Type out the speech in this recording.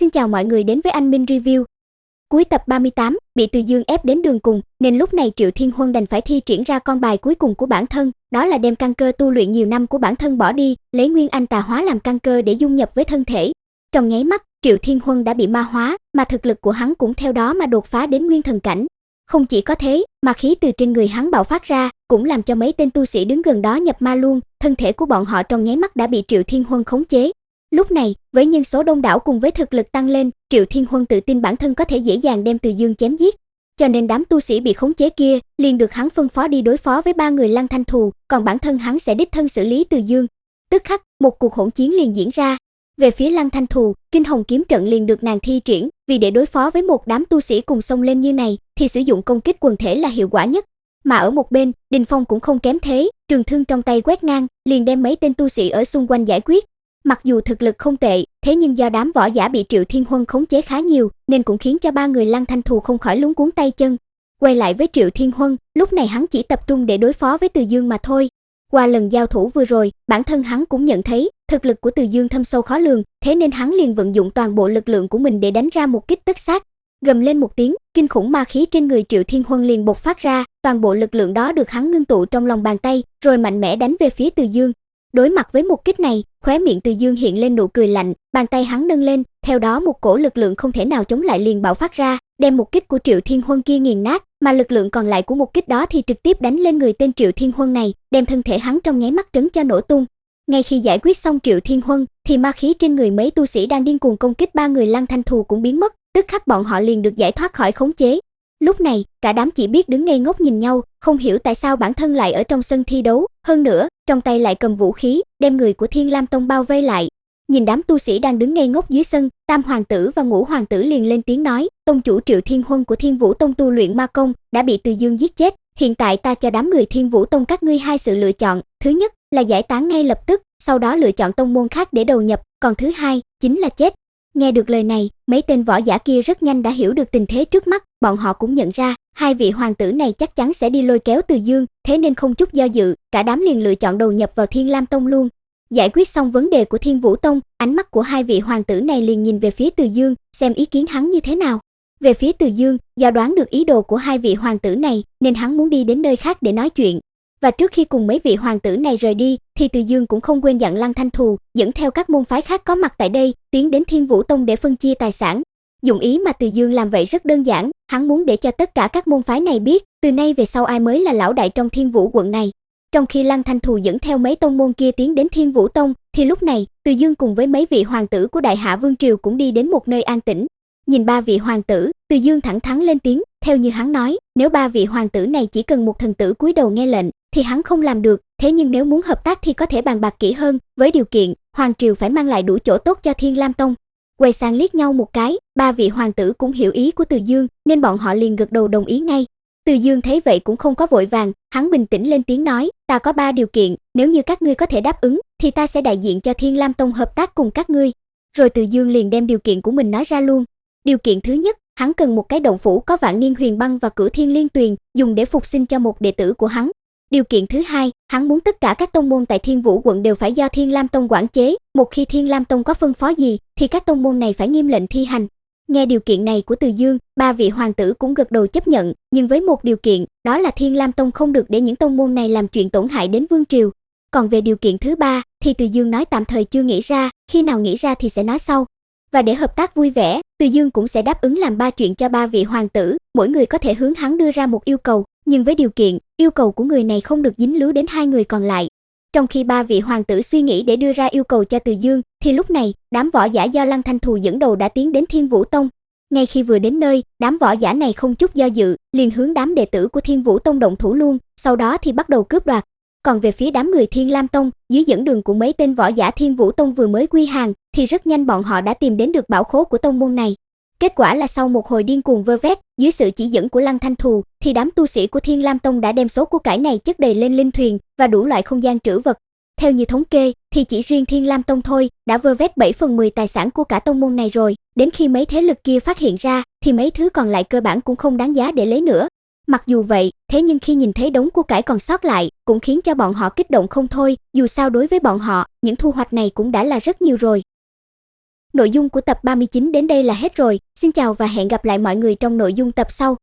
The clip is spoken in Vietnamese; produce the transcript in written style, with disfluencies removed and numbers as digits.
Xin chào mọi người đến với anh Minh Review. Cuối tập 38, bị Từ Dương ép đến đường cùng, nên lúc này Triệu Thiên Huân đành phải thi triển ra con bài cuối cùng của bản thân, đó là đem căn cơ tu luyện nhiều năm của bản thân bỏ đi, lấy Nguyên Anh tà hóa làm căn cơ để dung nhập với thân thể. Trong nháy mắt, Triệu Thiên Huân đã bị ma hóa, mà thực lực của hắn cũng theo đó mà đột phá đến nguyên thần cảnh. Không chỉ có thế, mà khí từ trên người hắn bạo phát ra, cũng làm cho mấy tên tu sĩ đứng gần đó nhập ma luôn, thân thể của bọn họ trong nháy mắt đã bị Triệu Thiên Huân khống chế. Lúc này, với nhân số đông đảo cùng với thực lực tăng lên, Triệu Thiên Huân tự tin bản thân có thể dễ dàng đem Từ Dương chém giết. Cho nên đám tu sĩ bị khống chế kia liền được hắn phân phó đi đối phó với ba người Lăng Thanh Thù, còn bản thân hắn sẽ đích thân xử lý Từ Dương. Tức khắc, một cuộc hỗn chiến liền diễn ra. Về phía Lăng Thanh Thù, Kinh Hồng kiếm trận liền được nàng thi triển, vì để đối phó với một đám tu sĩ cùng xông lên như này, thì sử dụng công kích quần thể là hiệu quả nhất. Mà ở một bên, Đình Phong cũng không kém thế, trường thương trong tay quét ngang, liền đem mấy tên tu sĩ ở xung quanh giải quyết. Mặc dù thực lực không tệ, thế nhưng do đám võ giả bị Triệu Thiên Huân khống chế khá nhiều, nên cũng khiến cho ba người Lăng Thanh Thù không khỏi luống cuống tay chân. Quay lại với Triệu Thiên Huân, lúc này hắn chỉ tập trung để đối phó với Từ Dương mà thôi. Qua lần giao thủ vừa rồi, bản thân hắn cũng nhận thấy thực lực của Từ Dương thâm sâu khó lường, thế nên hắn liền vận dụng toàn bộ lực lượng của mình để đánh ra một kích tất sát. Gầm lên một tiếng, kinh khủng ma khí trên người Triệu Thiên Huân liền bộc phát ra, toàn bộ lực lượng đó được hắn ngưng tụ trong lòng bàn tay, rồi mạnh mẽ đánh về phía Từ Dương. Đối mặt với một kích này, khóe miệng Từ Dương hiện lên nụ cười lạnh, bàn tay hắn nâng lên, theo đó một cổ lực lượng không thể nào chống lại liền bạo phát ra, đem một kích của Triệu Thiên Huân kia nghiền nát, mà lực lượng còn lại của một kích đó thì trực tiếp đánh lên người tên Triệu Thiên Huân này, đem thân thể hắn trong nháy mắt trấn cho nổ tung. Ngay khi giải quyết xong Triệu Thiên Huân, thì ma khí trên người mấy tu sĩ đang điên cuồng công kích ba người Lăng Thanh Thù cũng biến mất, tức khắc bọn họ liền được giải thoát khỏi khống chế. Lúc này, cả đám chỉ biết đứng ngây ngốc nhìn nhau, không hiểu tại sao bản thân lại ở trong sân thi đấu, hơn nữa, trong tay lại cầm vũ khí, đem người của Thiên Lam Tông bao vây lại. Nhìn đám tu sĩ đang đứng ngây ngốc dưới sân, Tam hoàng tử và Ngũ hoàng tử liền lên tiếng nói, tông chủ Triệu Thiên Huân của Thiên Vũ Tông tu luyện ma công, đã bị Từ Dương giết chết, hiện tại ta cho đám người Thiên Vũ Tông các ngươi hai sự lựa chọn, thứ nhất là giải tán ngay lập tức, sau đó lựa chọn tông môn khác để đầu nhập, còn thứ hai chính là chết. Nghe được lời này, mấy tên võ giả kia rất nhanh đã hiểu được tình thế trước mắt, bọn họ cũng nhận ra, hai vị hoàng tử này chắc chắn sẽ đi lôi kéo Từ Dương, thế nên không chút do dự, cả đám liền lựa chọn đầu nhập vào Thiên Lam Tông luôn. Giải quyết xong vấn đề của Thiên Vũ Tông, ánh mắt của hai vị hoàng tử này liền nhìn về phía Từ Dương, xem ý kiến hắn như thế nào. Về phía Từ Dương, do đoán được ý đồ của hai vị hoàng tử này, nên hắn muốn đi đến nơi khác để nói chuyện. Và trước khi cùng mấy vị hoàng tử này rời đi, thì Từ Dương cũng không quên dặn Lăng Thanh Thù, dẫn theo các môn phái khác có mặt tại đây, tiến đến Thiên Vũ Tông để phân chia tài sản. Dụng ý mà Từ Dương làm vậy rất đơn giản, hắn muốn để cho tất cả các môn phái này biết, từ nay về sau ai mới là lão đại trong Thiên Vũ quận này. Trong khi Lăng Thanh Thù dẫn theo mấy tông môn kia tiến đến Thiên Vũ Tông, thì lúc này, Từ Dương cùng với mấy vị hoàng tử của Đại Hạ Vương Triều cũng đi đến một nơi an tĩnh. Nhìn ba vị hoàng tử, Từ Dương thẳng thắn lên tiếng, theo như hắn nói, nếu ba vị hoàng tử này chỉ cần một thần tử cúi đầu nghe lệnh, thì hắn không làm được, thế nhưng nếu muốn hợp tác thì có thể bàn bạc kỹ hơn, với điều kiện, hoàng triều phải mang lại đủ chỗ tốt cho Thiên Lam Tông. Quay sang liếc nhau một cái, ba vị hoàng tử cũng hiểu ý của Từ Dương, nên bọn họ liền gật đầu đồng ý ngay. Từ Dương thấy vậy cũng không có vội vàng, hắn bình tĩnh lên tiếng nói, ta có 3 điều kiện, nếu như các ngươi có thể đáp ứng, thì ta sẽ đại diện cho Thiên Lam Tông hợp tác cùng các ngươi. Rồi Từ Dương liền đem điều kiện của mình nói ra luôn. Điều kiện thứ nhất, hắn cần một cái động phủ có Vạn Niên Huyền Băng và Cửu Thiên Liên Tuyền, dùng để phục sinh cho một đệ tử của hắn. Điều kiện thứ hai, hắn muốn tất cả các tông môn tại Thiên Vũ quận đều phải do Thiên Lam Tông quản chế, một khi Thiên Lam Tông có phân phó gì, thì các tông môn này phải nghiêm lệnh thi hành. Nghe điều kiện này của Từ Dương, ba vị hoàng tử cũng gật đầu chấp nhận, nhưng với một điều kiện, đó là Thiên Lam Tông không được để những tông môn này làm chuyện tổn hại đến vương triều. Còn về điều kiện thứ ba, thì Từ Dương nói tạm thời chưa nghĩ ra, khi nào nghĩ ra thì sẽ nói sau. Và để hợp tác vui vẻ, Từ Dương cũng sẽ đáp ứng làm 3 chuyện cho 3 vị hoàng tử, mỗi người có thể hướng hắn đưa ra một yêu cầu, nhưng với điều kiện, yêu cầu của người này không được dính líu đến 2 người còn lại. Trong khi 3 vị hoàng tử suy nghĩ để đưa ra yêu cầu cho Từ Dương, thì lúc này, đám võ giả do Lăng Thanh Thù dẫn đầu đã tiến đến Thiên Vũ Tông. Ngay khi vừa đến nơi, đám võ giả này không chút do dự, liền hướng đám đệ tử của Thiên Vũ Tông động thủ luôn, sau đó thì bắt đầu cướp đoạt. Còn về phía đám người Thiên Lam Tông, dưới dẫn đường của mấy tên võ giả Thiên Vũ Tông vừa mới quy hàng, thì rất nhanh bọn họ đã tìm đến được bảo khố của tông môn này. Kết quả là sau một hồi điên cuồng vơ vét, dưới sự chỉ dẫn của Lăng Thanh Thù, thì đám tu sĩ của Thiên Lam Tông đã đem số của cải này chất đầy lên linh thuyền và đủ loại không gian trữ vật. Theo như thống kê, thì chỉ riêng Thiên Lam Tông thôi đã vơ vét 7/10 tài sản của cả tông môn này rồi. Đến khi mấy thế lực kia phát hiện ra, thì mấy thứ còn lại cơ bản cũng không đáng giá để lấy nữa. Mặc dù vậy, thế nhưng khi nhìn thấy đống của cải còn sót lại, cũng khiến cho bọn họ kích động không thôi, dù sao đối với bọn họ, những thu hoạch này cũng đã là rất nhiều rồi. Nội dung của tập 39 đến đây là hết rồi. Xin chào và hẹn gặp lại mọi người trong nội dung tập sau.